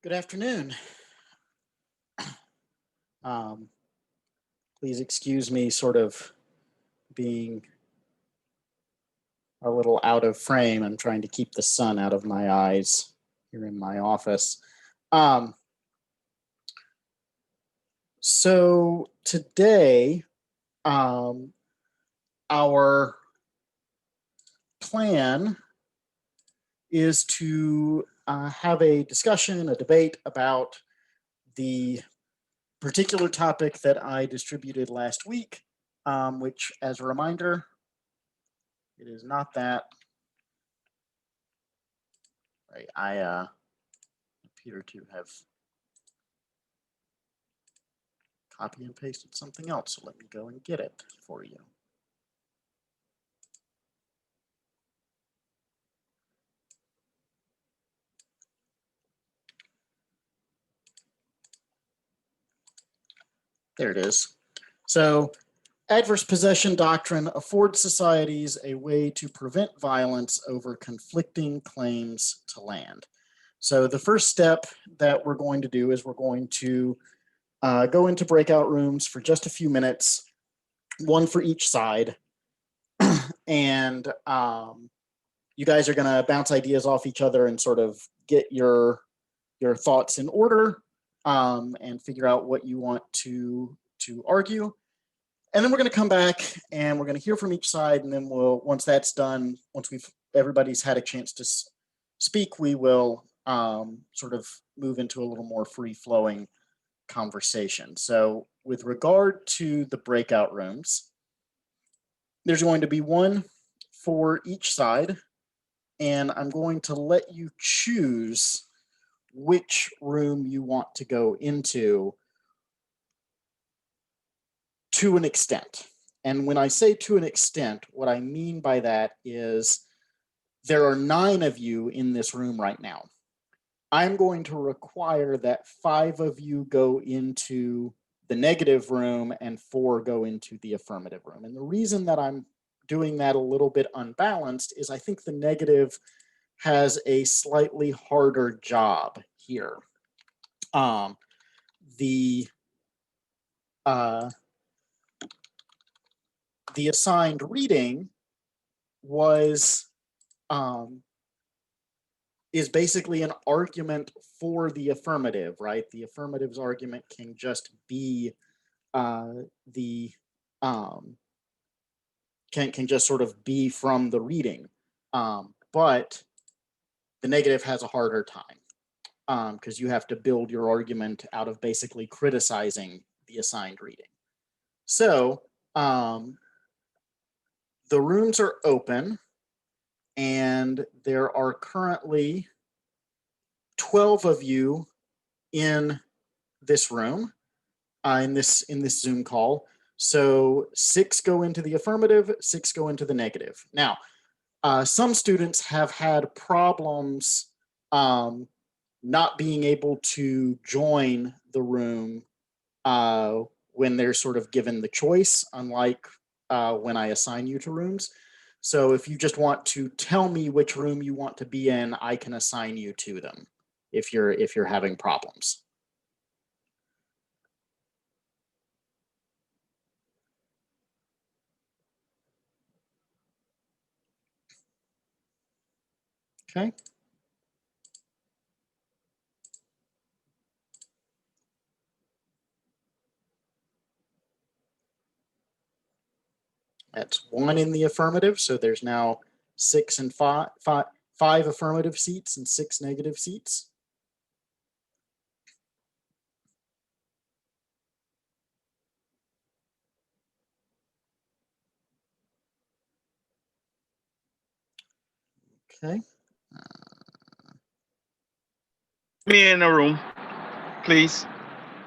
Good afternoon. Um, Please excuse me sort of being a little out of frame. I'm trying to keep the sun out of my eyes here in my office. Um, so today, um, our plan is to have a discussion, a debate about the particular topic that I distributed last week, which, as a reminder, it is not that. Right, I appear to have copy and pasted something else, so let me go and get it for you. There it is. So, adverse possession doctrine affords societies a way to prevent violence over conflicting claims to land. So, the first step that we're going to do is we're going to go into breakout rooms for just a few minutes, one for each side, and you guys are going to bounce ideas off each other and sort of get your thoughts in order, and figure out what you want to argue. And then we're going to come back and we're going to hear from each side. And then once that's done, once everybody's had a chance to speak, we will sort of move into a little more free flowing conversation. So with regard to the breakout rooms, there's going to be one for each side. And I'm going to let you choose which room you want to go into to an extent. And when I say to an extent, what I mean by that is there are 9 of you in this room right now. I'm going to require that 5 of you go into the negative room and 4 go into the affirmative room. And the reason that I'm doing that a little bit unbalanced is I think the negative has a slightly harder job here. The assigned reading was is basically an argument for the affirmative, right? The affirmative's argument can just be the can just sort of be from the reading, but the negative has a harder time because you have to build your argument out of basically criticizing the assigned reading. So the rooms are open, and there are currently 12 of you in this room, in this Zoom call. So 6 go into the affirmative, 6 go into the negative. Now, some students have had problems not being able to join the room when they're sort of given the choice, unlike when I assign you to rooms. So if you just want to tell me which room you want to be in, I can assign you to them if you're having problems. Okay. That's 1 in the affirmative, so there's now 6 and 5 affirmative seats and 6 negative seats. Okay. Me in a room, please.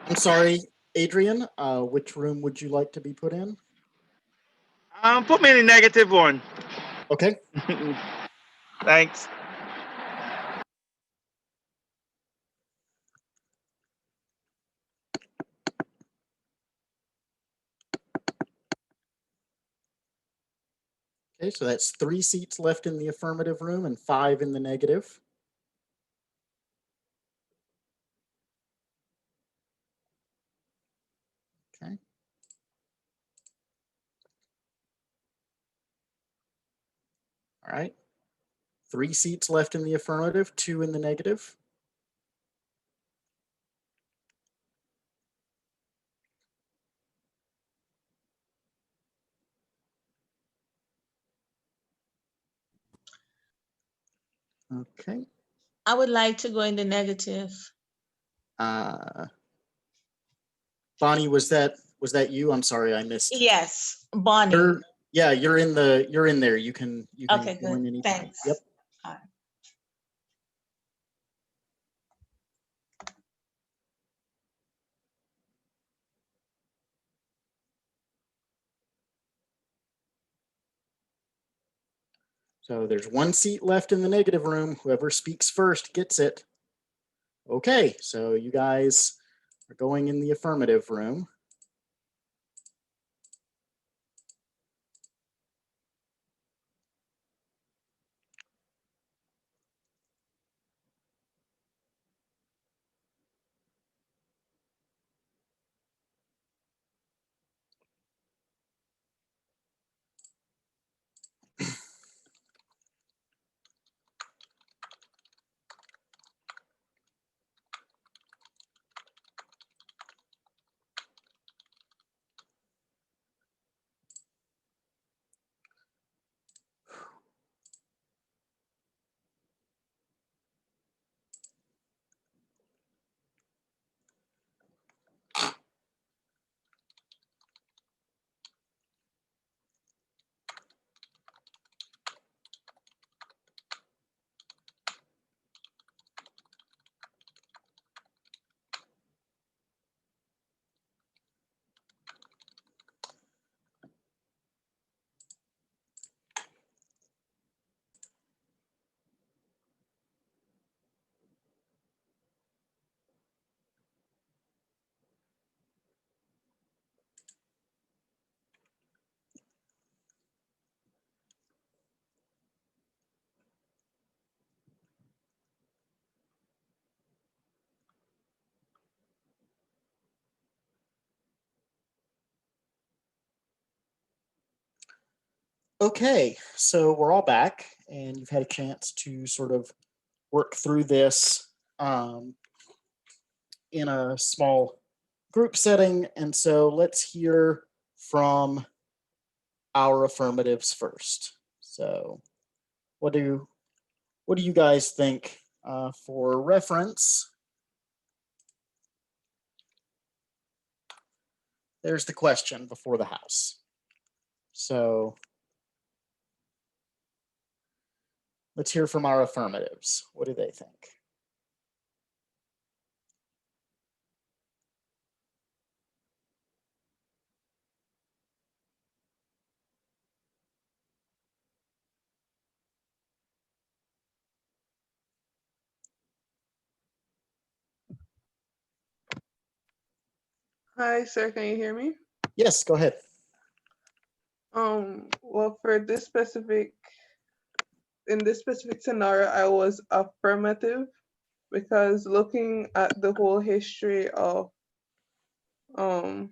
I'm sorry, Adrian. Which room would you like to be put in? Put me in the negative one. Okay. Thanks. Okay, so that's 3 seats left in the affirmative room and 5 in the negative. All right. 3 seats left in the affirmative, 2 in the negative. Okay. I would like to go in the negative. Bonnie, was that you? I'm sorry, I missed. Yes, Bonnie. You're in there. You can Okay, go in good. anytime. Thanks. Yep. All right. So there's 1 seat left in the negative room. Whoever speaks first gets it. Okay, so you guys are going in the affirmative room. Okay, so we're all back, and you've had a chance to sort of work through this in a small group setting. And so let's hear from our affirmatives first. So what do you guys think? For reference, there's the question before the house. So let's hear from our affirmatives. What do they think? Hi, sir. Can you hear me? Yes, go ahead. Well, for this in this specific scenario, I was affirmative because looking at the whole history of Timor-Leste,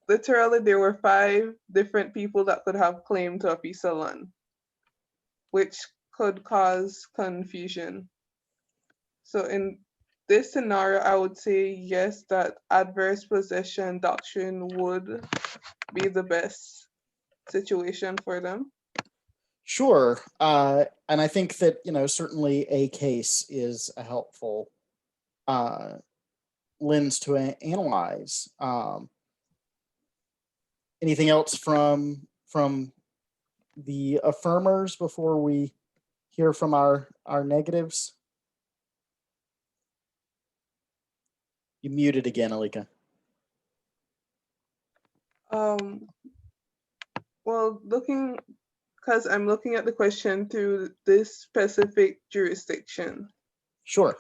literally there were 5 different people that could have claim to a piece of land, which could cause confusion. So in this scenario, I would say yes, that adverse possession doctrine would be the best situation for them. Sure. And I think that, certainly a case is a helpful lens to analyze. Anything else from the affirmers before we hear from our negatives? You muted again, Alika. Well, because I'm looking at the question through this specific jurisdiction. Sure.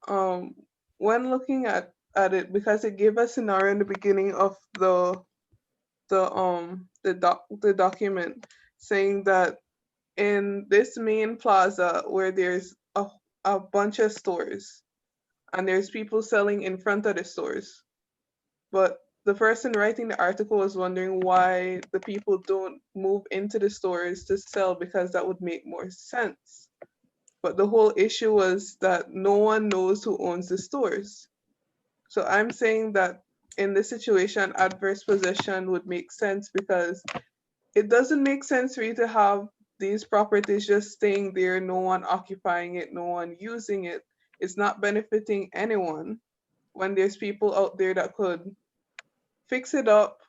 When looking at it, because it gave a scenario in the beginning of the document saying that in this main plaza where there's a bunch of stores and there's people selling in front of the stores, but the person writing the article was wondering why the people don't move into the stores to sell because that would make more sense. But the whole issue was that no one knows who owns the stores. So I'm saying that in this situation, adverse possession would make sense because it doesn't make sense for you to have these properties just staying there, no one occupying it, no one using it. It's not benefiting anyone when there's people out there that could fix it up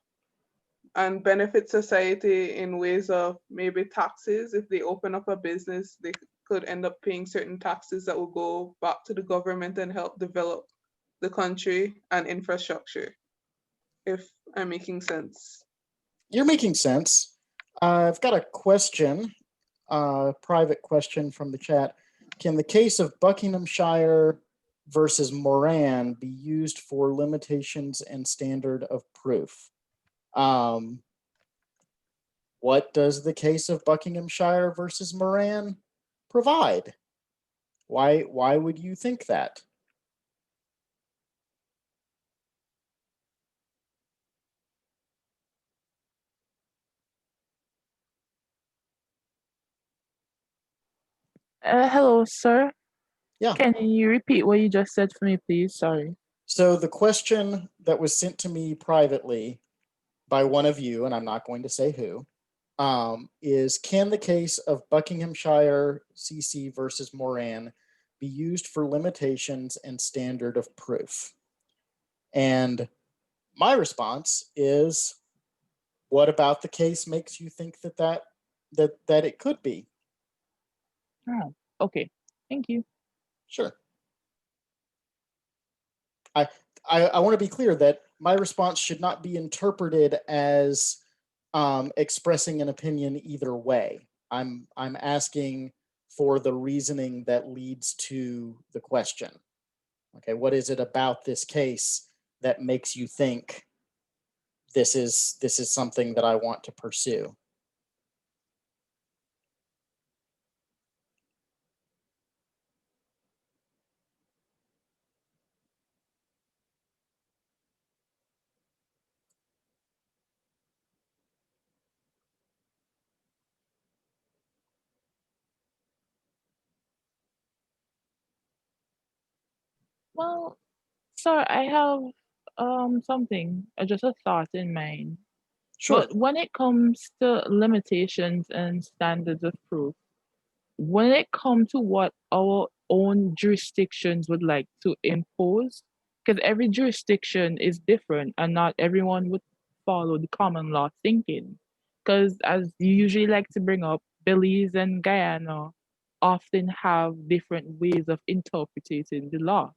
and benefit society in ways of maybe taxes. If they open up a business, they could end up paying certain taxes that will go back to the government and help develop the country and infrastructure, if I'm making sense. You're making sense. I've got a question, private question from the chat. Can the case of Buckinghamshire versus Moran be used for limitations and standard of proof? What does the case of Buckinghamshire versus Moran provide? Why would you think that? Hello, sir. Yeah. Can you repeat what you just said for me, please? Sorry. So the question that was sent to me privately by one of you, and I'm not going to say who, is can the case of Buckinghamshire CC versus Moran be used for limitations and standard of proof? And my response is, what about the case makes you think that it could be? Oh, okay. Thank you. Sure. I want to be clear that my response should not be interpreted as expressing an opinion either way. I'm asking for the reasoning that leads to the question. Okay, what is it about this case that makes you think this is something that I want to pursue? Well, sir, I have something, just a thought in mind. Sure. But when it comes to limitations and standards of proof, when it comes to what our own jurisdictions would like to impose, because every jurisdiction is different and not everyone would follow the common law thinking. Because as you usually like to bring up, Belize and Guyana often have different ways of interpreting the law.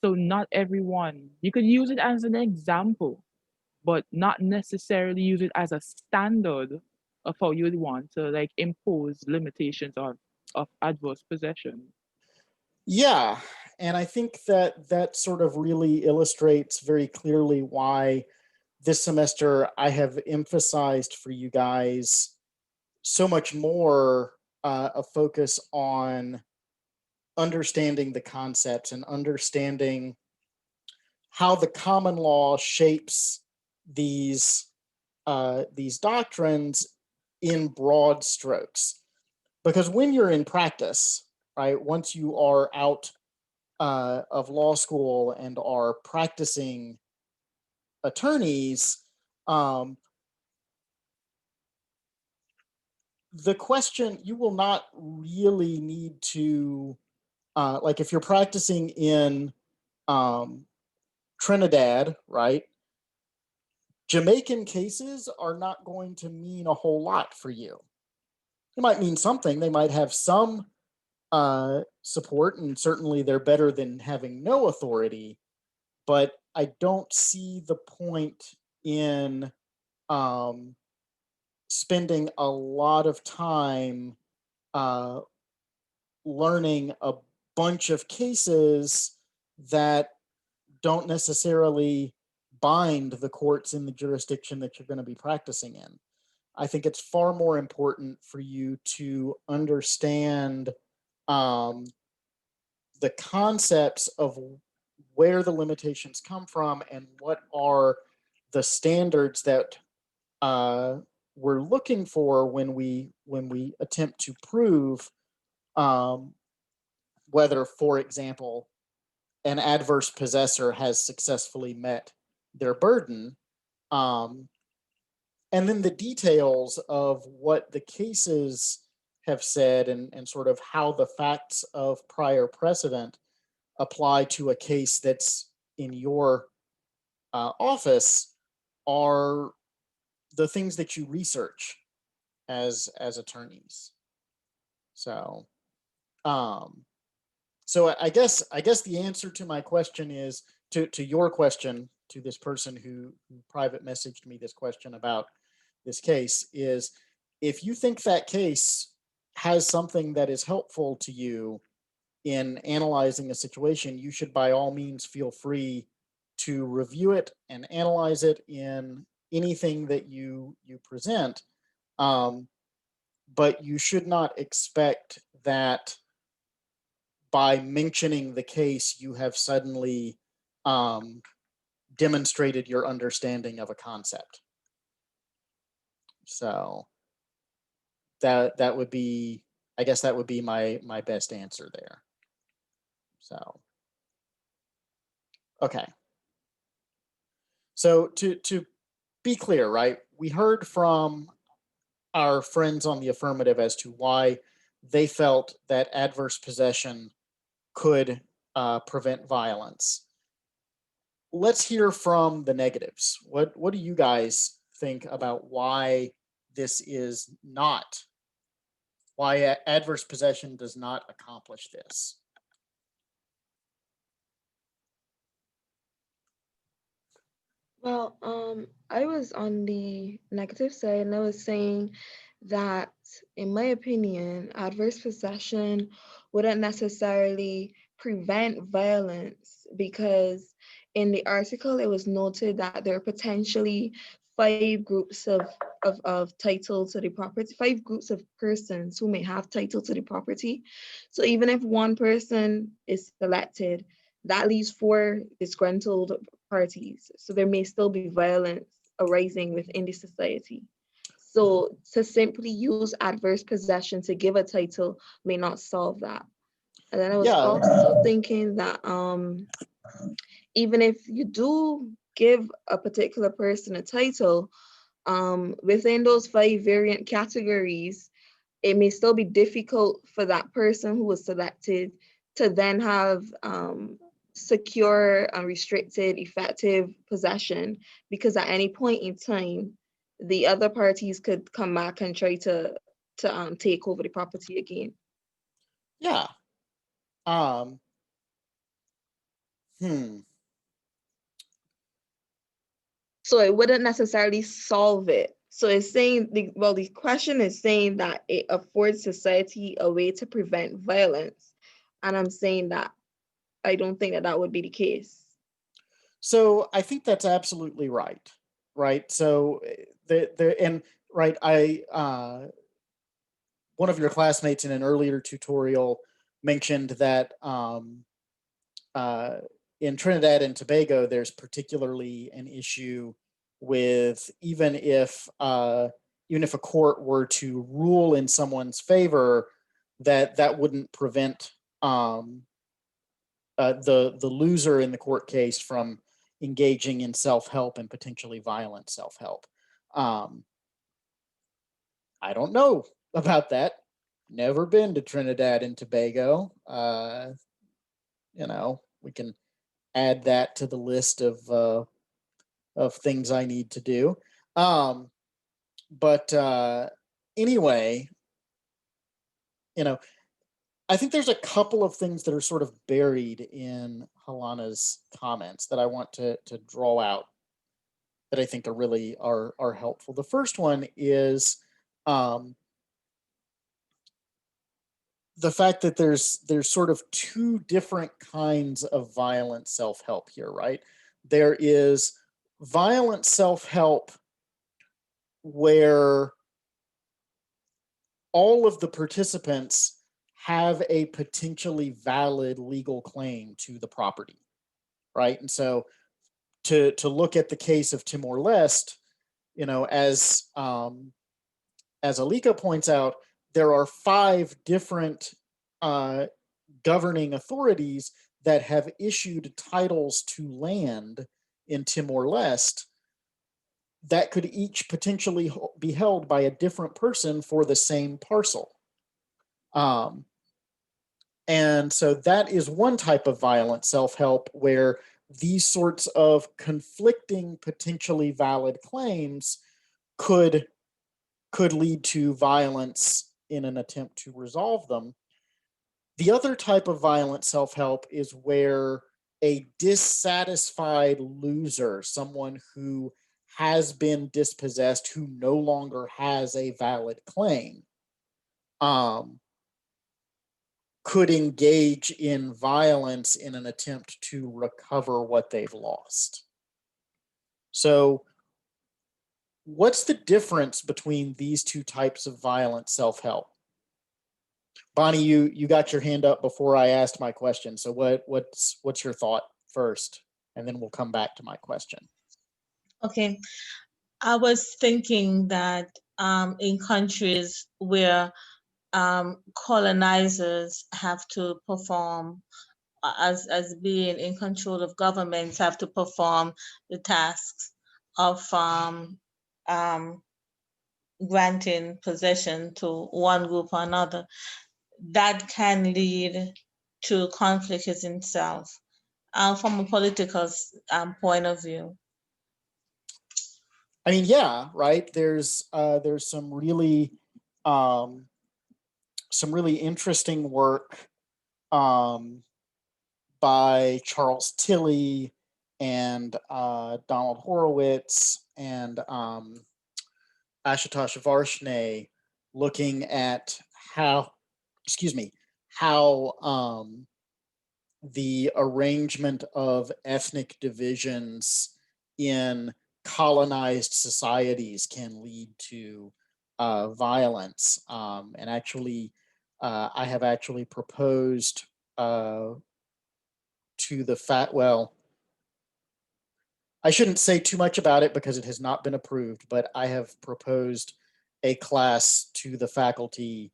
So not everyone, you could use it as an example, but not necessarily use it as a standard of how you would want to like impose limitations of adverse possession. Yeah, and I think that sort of really illustrates very clearly why this semester I have emphasized for you guys so much more a focus on understanding the concepts and understanding how the common law shapes these doctrines in broad strokes. Because when you're in practice, right, once you are out of law school and are practicing attorneys, the question, you will not really need to, like if you're practicing in Trinidad, right? Jamaican cases are not going to mean a whole lot for you. They might mean something. They might have some support, and certainly they're better than having no authority. But I don't see the point in spending a lot of time learning a bunch of cases that don't necessarily bind the courts in the jurisdiction that you're going to be practicing in. I think it's far more important for you to understand the concepts of where the limitations come from and what are the standards that we're looking for when we attempt to prove whether, for example, an adverse possessor has successfully met their burden. And then the details of what the cases have said and sort of how the facts of prior precedent apply to a case that's in your office are the things that you research as attorneys. So, so I guess the answer to my question is to your question, to this person who private messaged me this question about this case, is if you think that case has something that is helpful to you in analyzing a situation, you should by all means feel free to review it and analyze it in anything that you present. But you should not expect that by mentioning the case, you have suddenly demonstrated your understanding of a concept. So that would be, I guess that would be my best answer there. So, okay. So to be clear, right, we heard from our friends on the affirmative as to why they felt that adverse possession could prevent violence. Let's hear from the negatives. What do you guys think about why this is not, why adverse possession does not accomplish this? Well, I was on the negative side and I was saying that, in my opinion, adverse possession wouldn't necessarily prevent violence because in the article it was noted that there are potentially 5 groups of title to the property, 5 groups of persons who may have title to the property. So even if one person is selected, that leaves 4 disgruntled parties. So there may still be violence arising within the society. So to simply use adverse possession to give a title may not solve that. And then I was also thinking that even if you do give a particular person a title, within those 5 variant categories, it may still be difficult for that person who was selected to then have secure, unrestricted, effective possession, because at any point in time, the other parties could come back and try to take over the property again. Yeah. So it wouldn't necessarily solve it. So it's saying, the question is saying that it affords society a way to prevent violence. And I'm saying that I don't think that would be the case. So I think that's absolutely right. Right. So one of your classmates in an earlier tutorial mentioned that in Trinidad and Tobago, there's particularly an issue with even if a court were to rule in someone's favor, that wouldn't prevent the loser in the court case from engaging in self-help and potentially violent self-help. I don't know about that. Never been to Trinidad and Tobago. We can add that to the list of things I need to do. But anyway, I think there's a couple of things that are sort of buried in Helana's comments that I want to draw out that I think are helpful. The first one is the fact that there's sort of 2 different kinds of violent self-help here, right? There is violent self-help where all of the participants have a potentially valid legal claim to the property, right? And so to look at the case of Timor-Leste, you know, as Alika points out, there are 5 different governing authorities that have issued titles to land in Timor-Leste that could each potentially be held by a different person for the same parcel. And so that is one type of violent self-help where these sorts of conflicting, potentially valid claims could lead to violence in an attempt to resolve them. The other type of violent self-help is where a dissatisfied loser, someone who has been dispossessed, who no longer has a valid claim, could engage in violence in an attempt to recover what they've lost. So what's the difference between these two types of violent self-help? Bonnie, you got your hand up before I asked my question. So what's your thought first? And then we'll come back to my question. Okay, I was thinking that in countries where colonizers have to perform, as being in control of governments, have to perform the tasks of granting possession to one group or another, that can lead to conflict in itself from a political point of view. I mean, yeah, right. There's some really interesting work by Charles Tilley and Donald Horowitz and Ashutosh Varshney looking at how the arrangement of ethnic divisions in colonized societies can lead to violence. And actually, I have actually proposed to the I shouldn't say too much about it because it has not been approved, but I have proposed a class to the faculty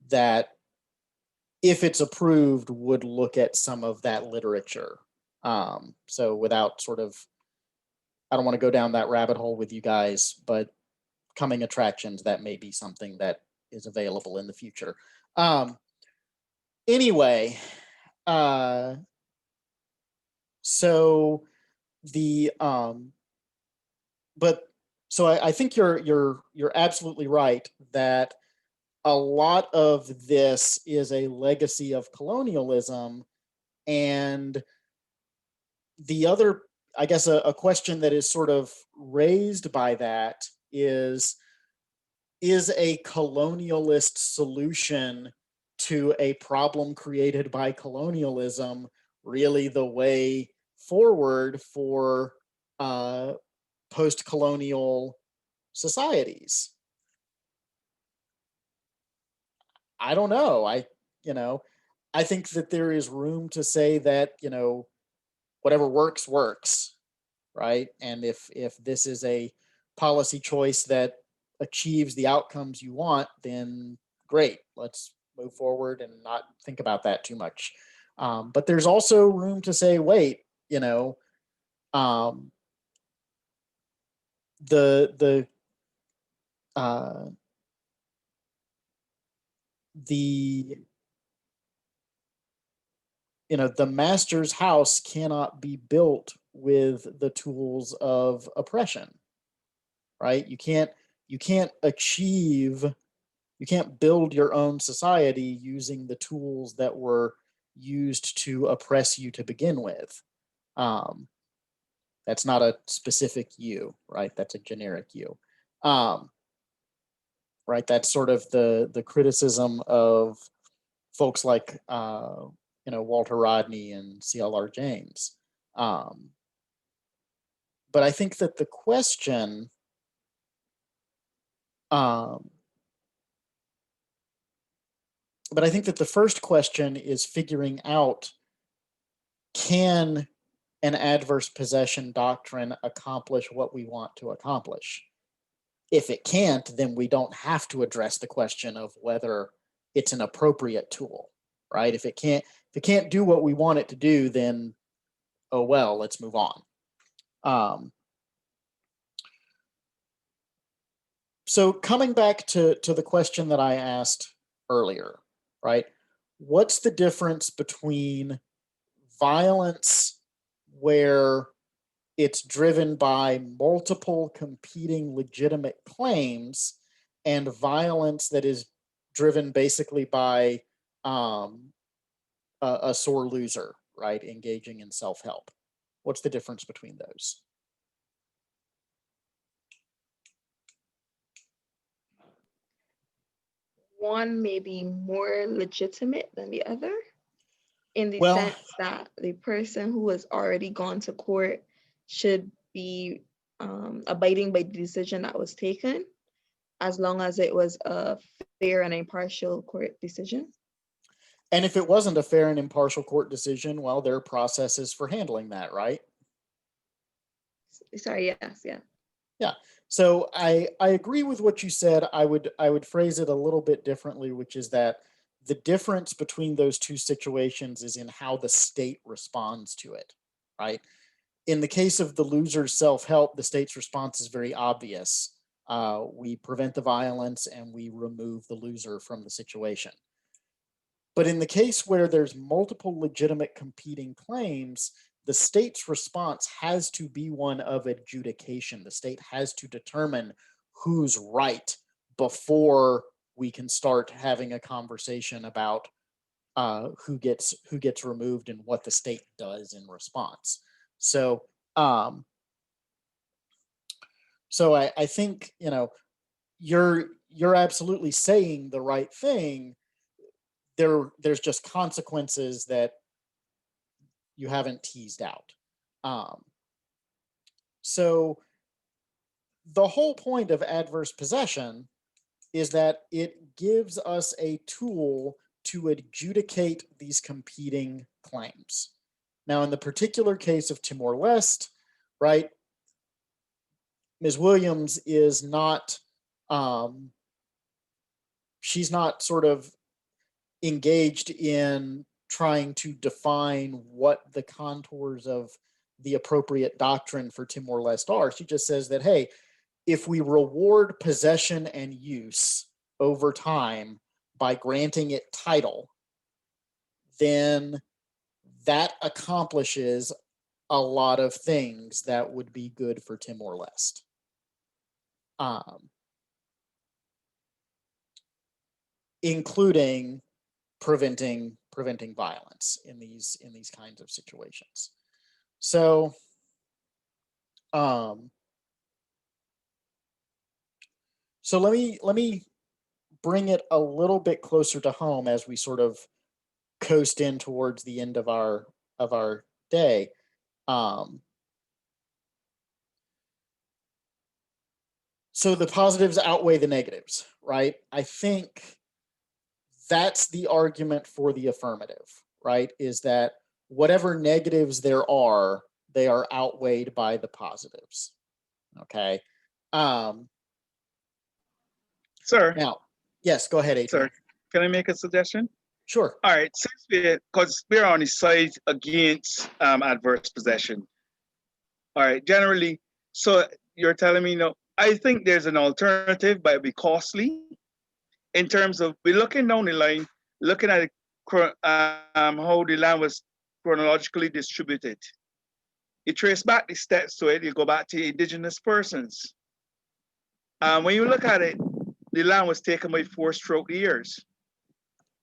that, if it's approved, would look at some of that literature. So without sort of, I don't want to go down that rabbit hole with you guys, but coming attractions, that may be something that is available in the future. Anyway, so the I think you're absolutely right that a lot of this is a legacy of colonialism. And the other, I guess, a question that is sort of raised by that is a colonialist solution to a problem created by colonialism really the way forward for post-colonial societies? I don't know. I think that there is room to say that, whatever works, right? And if this is a policy choice that achieves the outcomes you want, then great, let's move forward and not think about that too much. But there's also room to say, wait, the master's house cannot be built with the tools of oppression, right? You can't build your own society using the tools that were used to oppress you to begin with. That's not a specific you, right? That's a generic you. Right? That's sort of the criticism of folks like Walter Rodney and C.L.R. James. But I think that the question but I think that the first question is figuring out, can an adverse possession doctrine accomplish what we want to accomplish? If it can't, then we don't have to address the question of whether it's an appropriate tool, right? If it can't do what we want it to do, then oh well, let's move on. So coming back to the question that I asked earlier, right? What's the difference between violence where it's driven by multiple competing legitimate claims and violence that is driven basically by a sore loser, right? Engaging in self-help. What's the difference between those? One may be more legitimate than the other in the Well, sense that the person who has already gone to court should be abiding by the decision that was taken, as long as it was a fair and impartial court decision. and if it wasn't a fair and impartial court decision, well, there are processes for handling that, right? Sorry, yes, yeah. Yeah. So I agree with what you said. I would phrase it a little bit differently, which is that the difference between those two situations is in how the state responds to it, right? In the case of the loser's self-help, the state's response is very obvious. We prevent the violence and we remove the loser from the situation. But in the case where there's multiple legitimate competing claims, the state's response has to be one of adjudication. The state has to determine who's right before we can start having a conversation about who gets removed and what the state does in response. So, I think you're absolutely saying the right thing. There's just consequences that you haven't teased out. So the whole point of adverse possession is that it gives us a tool to adjudicate these competing claims. Now, in the particular case of Timor-Leste, right, Ms. Williams is not, she's not sort of engaged in trying to define what the contours of the appropriate doctrine for Timor-Leste are. She just says that, hey, if we reward possession and use over time by granting it title, then that accomplishes a lot of things that would be good for Timor-Leste. Including preventing violence in these kinds of situations. So so let me bring it a little bit closer to home as we sort of coast in towards the end of our day. So the positives outweigh the negatives, right? I think that's the argument for the affirmative, right? Is that whatever negatives there are, they are outweighed by the positives. Okay. Sir, Now, yes, go ahead, Adrian. sir, can I make a suggestion? Sure. All right, since because we're on the side against adverse possession. All right, generally, so you're telling me, I think there's an alternative, but it'd be costly. In terms of, we're looking down the line, looking at how the land was chronologically distributed. You trace back the steps to it, you go back to indigenous persons. When you look at it, the land was taken by force throughout the years.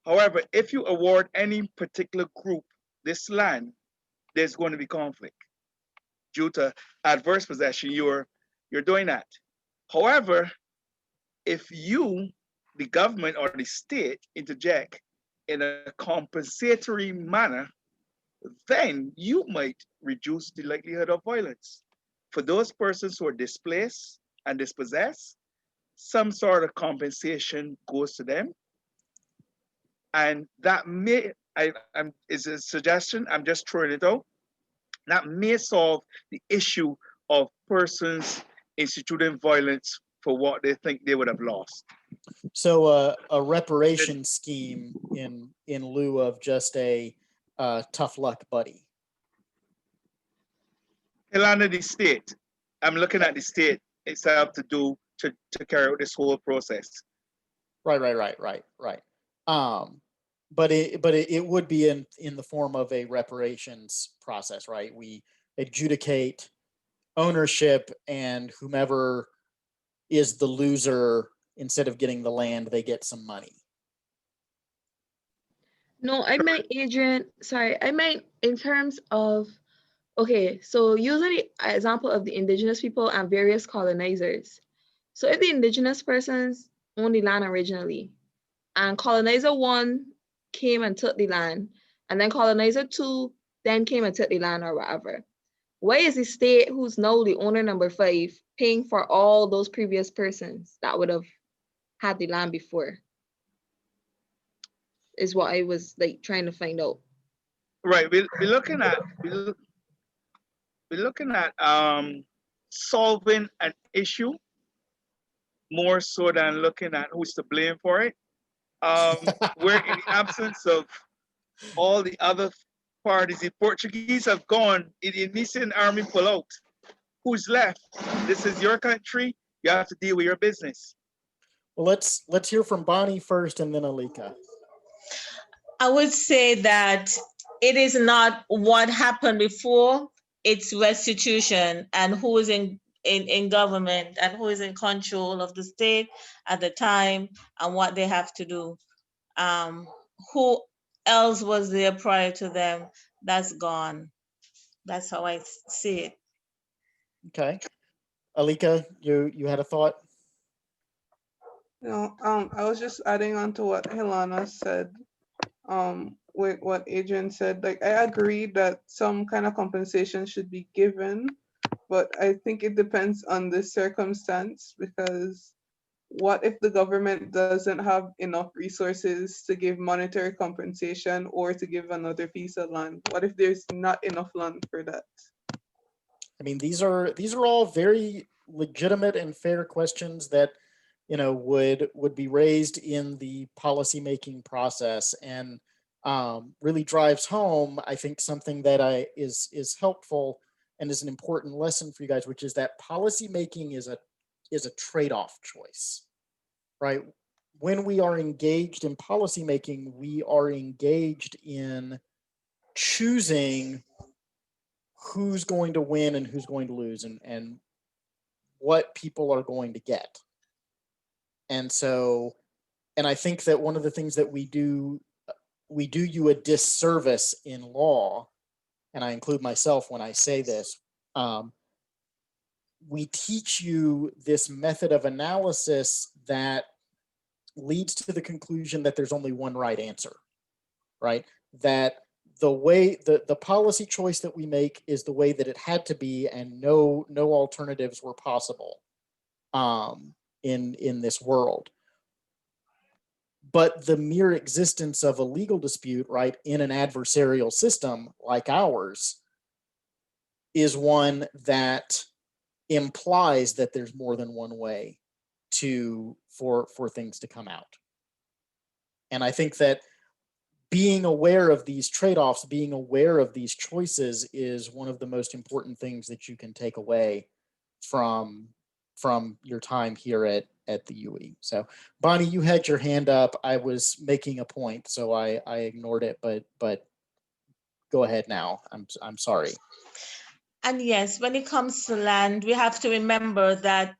However, if you award any particular group this land, there's going to be conflict. Due to adverse possession, you're doing that. However, if you, the government or the state, interject in a compensatory manner, then you might reduce the likelihood of violence. For those persons who are displaced and dispossessed, some sort of compensation goes to them. And that is a suggestion, I'm just throwing it out. that may solve the issue of persons instituting violence for what they think they would have lost. So a reparation scheme in lieu of just a tough luck buddy. Under the state, I'm looking at the state itself to carry out this whole process. Right. But it would be in the form of a reparations process, right? We adjudicate ownership, and whomever is the loser, instead of getting the land, they get some money. No, I meant, Adrian, sorry, I meant in terms of, okay, so using the example of the indigenous people and various colonizers. So if the indigenous persons owned the land originally, and colonizer 1 came and took the land, and then colonizer 2 then came and took the land or whatever, why is the state, who's now the owner number 5, paying for all those previous persons that would have had the land before? Is what I was like trying to find out. Right, we're looking at solving an issue more so than looking at who's to blame for it. Where in the absence of all the other parties, the Portuguese have gone, the Indonesian army pull out. Who's left? This is your country. You have to deal with your business. Well, let's hear from Bonnie first, and then Alika. I would say that it is not what happened before, it's restitution, and who is in government and who is in control of the state at the time and what they have to do. Who else was there prior to them? That's gone. That's how I see it. Okay. Alika, you had a thought? No, I was just adding on to what Helena said. With what Adrian said, like I agree that some kind of compensation should be given, but I think it depends on the circumstance, because what if the government doesn't have enough resources to give monetary compensation or to give another piece of land? What if there's not enough land for that? I mean, these are all very legitimate and fair questions that, you know, would be raised in the policymaking process, and really drives home, I think, something that is helpful and is an important lesson for you guys, which is that policymaking is a trade-off choice, right? When we are engaged in policymaking, we are engaged in choosing who's going to win and who's going to lose, and what people are going to get. And so, and I think that one of the things that we do you a disservice in law, and I include myself when I say this, we teach you this method of analysis that leads to the conclusion that there's only one right answer, right? That the way the policy choice that we make is the way that it had to be, and no alternatives were possible in this world. But the mere existence of a legal dispute, right, in an adversarial system like ours is one that implies that there's more than one way for things to come out. And I think that being aware of these trade-offs, being aware of these choices, is one of the most important things that you can take away from your time here at the UE. So Bonnie, you had your hand up. I was making a point, so I ignored it, but go ahead now. I'm sorry. And yes, when it comes to land, we have to remember that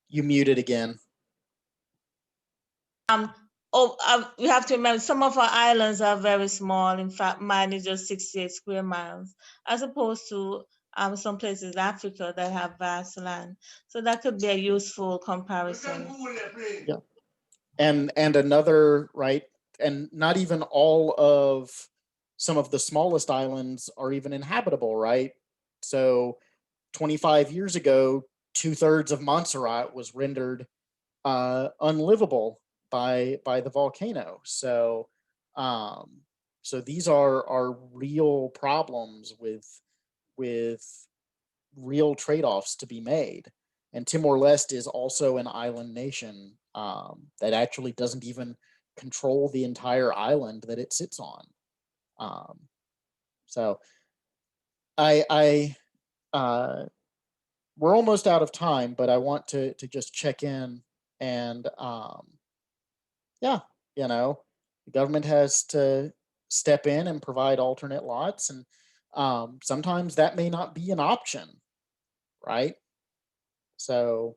You muted again. We have to remember some of our islands are very small. In fact, mine is just 68 square miles, as opposed to some places in Africa that have vast land. So that could be a useful comparison. Yeah. And another, right, and not even all of some of the smallest islands are even inhabitable, right? So 25 years ago, 2/3 of Montserrat was rendered unlivable by the volcano. So So these are real problems with real trade-offs to be made. And Timor-Leste is also an island nation that actually doesn't even control the entire island that it sits on. So we're almost out of time, but I want to just check in and yeah, you know, the government has to step in and provide alternate lots, and sometimes that may not be an option, right? So,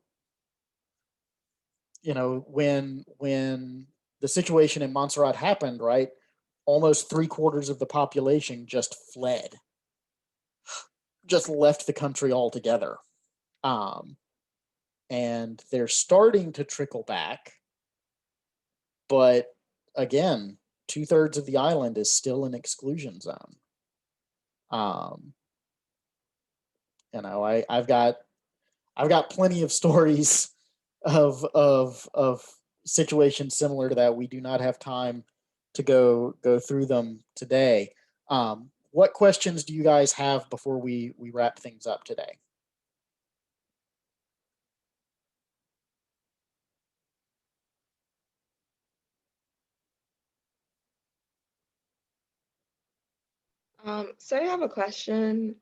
you know, when the situation in Montserrat happened, right, almost 3/4 of the population just fled, just left the country altogether. And they're starting to trickle back, but again, 2/3 of the island is still an exclusion zone. You know, I've got plenty of stories of situations similar to that. We do not have time to go through them today. What questions do you guys have before we wrap things up today? So I have a question.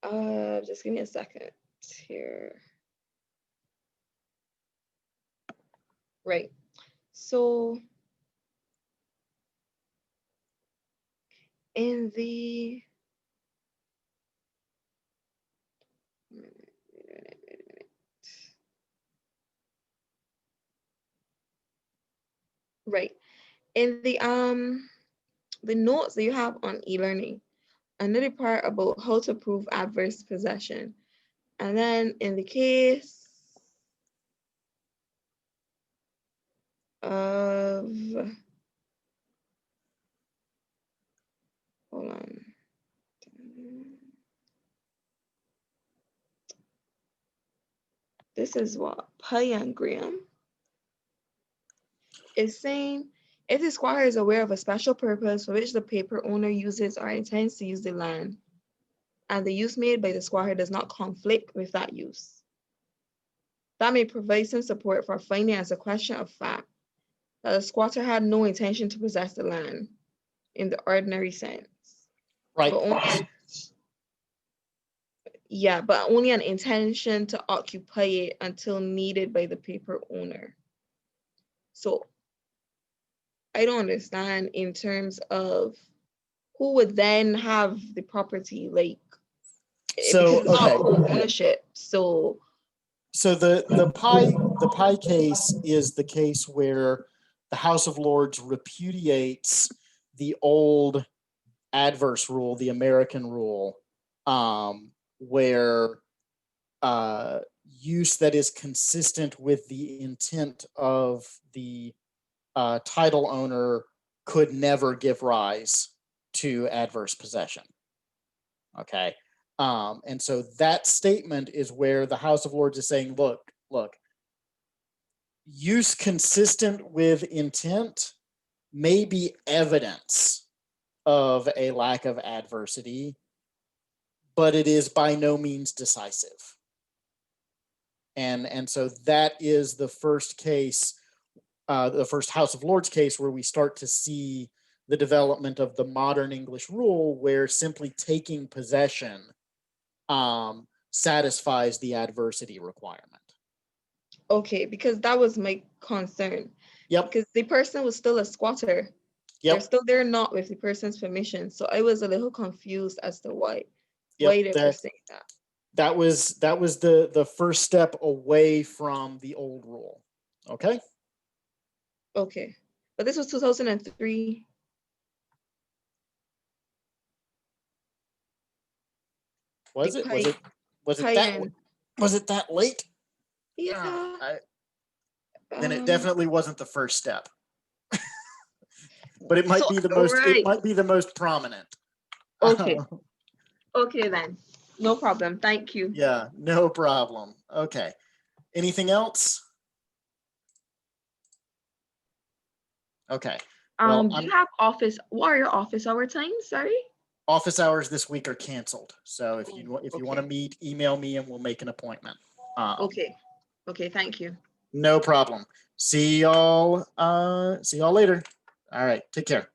Just give me a second here. Right. So in the right in the notes that you have on e-learning, another part about how to prove adverse possession, and then in the case of, hold on. This is what Payan Graham is saying. If the squatter is aware of a special purpose for which the paper owner uses or intends to use the land, and the use made by the squatter does not conflict with that use, that may provide some support for finding as a question of fact that the squatter had no intention to possess the land in the ordinary sense. Right. But only an intention to occupy it until needed by the paper owner. So I don't understand in terms of who would then have the property, like, So, because it's not okay. ownership. So the pie case is the case where the House of Lords repudiates the old adverse rule, the American rule, where use that is consistent with the intent of the title owner could never give rise to adverse possession. Okay. And so that statement is where the House of Lords is saying, look, use consistent with intent may be evidence of a lack of adversity, but it is by no means decisive. And so that is the first case, the first House of Lords case where we start to see the development of the modern English rule, where simply taking possession satisfies the adversity requirement. okay, because that was my concern. Yep. Because the person was still a squatter. Yep. They're still there not with the person's permission. So I was a little confused as to why they were saying that. That was the first step away from the old rule. Okay. Okay. But this was 2003. Was it that late? Yeah. Then it definitely wasn't the first step. But it might be the most right. It might be the most prominent. Okay. Okay then. No problem. Thank you. Yeah, no problem. Okay. Anything else? Okay. Well, Do you have what are your office hour times? Sorry? office hours this week are canceled. So if you want to Okay. meet, email me and we'll make an appointment. Okay. Okay, thank you. No problem. See y'all later. All right. Take care.